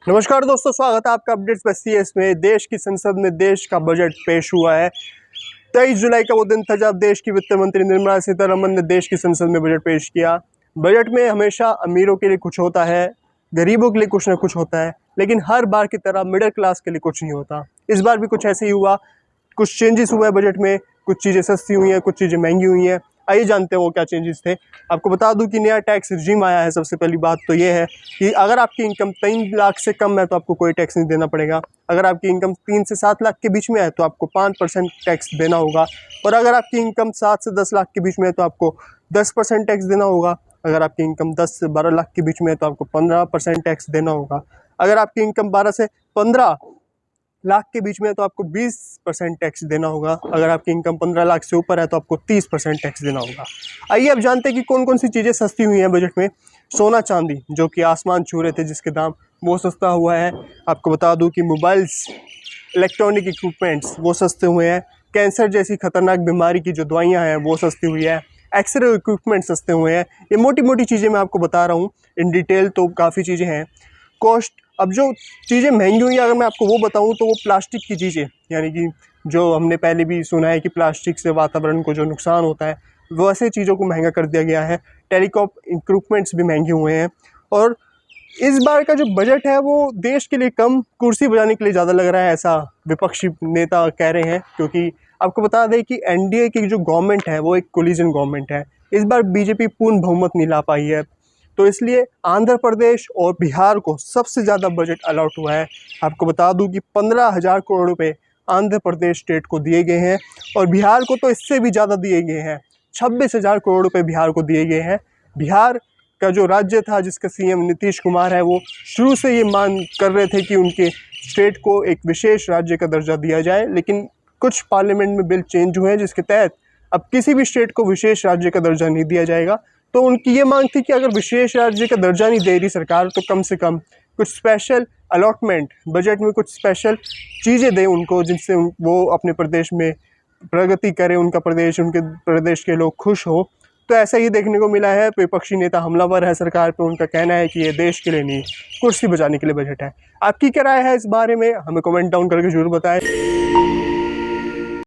नमस्कार दोस्तों, स्वागत है आपका अपडेट्स बाय सीएस में। देश की संसद में देश का बजट पेश हुआ है। 23 जुलाई का वो दिन था जब देश की वित्त मंत्री निर्मला सीतारमण ने देश की संसद में बजट पेश किया। बजट में हमेशा अमीरों के लिए कुछ होता है, गरीबों के लिए कुछ ना कुछ होता है, लेकिन हर बार की तरह मिडिल क्लास के लिए कुछ नहीं होता। इस बार भी कुछ ऐसे ही हुआ। कुछ चेंजेस हुए हैं बजट में, कुछ चीज़ें सस्ती हुई हैं, कुछ चीज़ें महंगी हुई हैं। आइए जानते हैं वो क्या चेंजेस थे। आपको बता दूं कि नया टैक्स रिजीम आया है। सबसे पहली बात तो ये है कि अगर आपकी इनकम 3 लाख से कम है तो आपको कोई टैक्स नहीं देना पड़ेगा। अगर आपकी इनकम 3 से 7 लाख के बीच में है तो आपको 5% टैक्स देना होगा। और अगर आपकी इनकम 7 से 10 लाख के बीच में है तो आपको 10% टैक्स देना होगा। अगर आपकी इनकम 10 से 12 लाख के बीच में है तो आपको 15% टैक्स देना होगा। अगर आपकी इनकम 12 से 15 लाख के बीच में है तो आपको 20% टैक्स देना होगा। अगर आपकी इनकम 15 लाख से ऊपर है तो आपको 30% टैक्स देना होगा। आइए अब जानते हैं कि कौन कौन सी चीज़ें सस्ती हुई हैं बजट में। सोना चांदी जो कि आसमान छू रहे थे जिसके दाम, वो सस्ता हुआ है। आपको बता दूं कि मोबाइल्स, इलेक्ट्रॉनिक इक्विपमेंट्स वो सस्ते हुए हैं। कैंसर जैसी खतरनाक बीमारी की जो दवाइयाँ हैं वो सस्ती हुई है। एक्सरे इक्विपमेंट सस्ते हुए हैं। ये मोटी मोटी चीज़ें मैं आपको बता रहा हूँ, इन डिटेल तो काफ़ी चीज़ें हैं। कॉस्ट, अब जो चीज़ें महंगी हुई हैं अगर मैं आपको वो बताऊं तो वो प्लास्टिक की चीज़ें, यानी कि जो हमने पहले भी सुना है कि प्लास्टिक से वातावरण को जो नुकसान होता है, वैसे चीज़ों को महंगा कर दिया गया है। टेलीकॉम इक्विपमेंट्स भी महंगे हुए हैं। और इस बार का जो बजट है वो देश के लिए कम, कुर्सी बजाने के लिए ज़्यादा लग रहा है, ऐसा विपक्षी नेता कह रहे हैं। क्योंकि आपको बता दें कि एनडीए की जो गवर्नमेंट है वो एक कोलिजन गवर्नमेंट है। इस बार बीजेपी पूर्ण बहुमत नहीं ला पाई है, तो इसलिए आंध्र प्रदेश और बिहार को सबसे ज़्यादा बजट अलॉट हुआ है। आपको बता दूं कि 15,000 करोड़ रुपए आंध्र प्रदेश स्टेट को दिए गए हैं और बिहार को तो इससे भी ज़्यादा दिए गए हैं। 26,000 करोड़ रुपए बिहार को दिए गए हैं। बिहार का जो राज्य था जिसका सीएम नीतीश कुमार है वो शुरू से ये मांग कर रहे थे कि उनके स्टेट को एक विशेष राज्य का दर्जा दिया जाए, लेकिन कुछ पार्लियामेंट में बिल चेंज हुए हैं जिसके तहत अब किसी भी स्टेट को विशेष राज्य का दर्जा नहीं दिया जाएगा। तो उनकी ये मांग थी कि अगर विशेष राज्य का दर्जा नहीं दे रही सरकार तो कम से कम कुछ स्पेशल अलॉटमेंट बजट में, कुछ स्पेशल चीज़ें दें उनको जिनसे वो अपने प्रदेश में प्रगति करें, उनका प्रदेश, उनके प्रदेश के लोग खुश हो। तो ऐसा ही देखने को मिला है। विपक्षी नेता हमलावर है सरकार पे। उनका कहना है कि ये देश के लिए नहीं, कुर्सी बचाने के लिए बजट है। आपकी क्या राय है इस बारे में, हमें कमेंट डाउन करके जरूर बताएं।